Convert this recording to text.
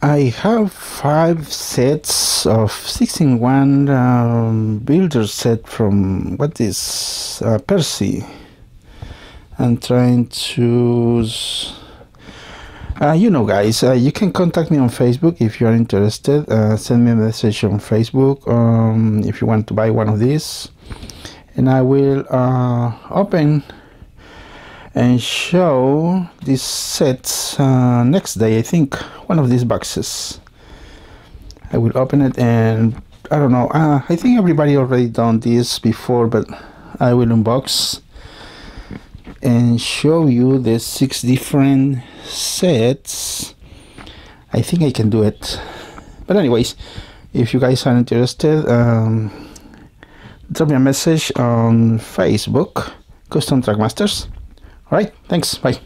I have 5 sets of 6-in-1 builder set from Percy. I'm trying to guys, you can contact me on Facebook if you are interested. Send me a message on Facebook if you want to buy one of these, and I will open and show these sets next day. I think one of these boxes I will open it, and I don't know, I think everybody already done this before, but I will unbox and show you the 6 different sets. I think I can do it, but anyways, if you guys are interested, drop me a message on Facebook, Custom Trackmasters. All right, thanks, bye.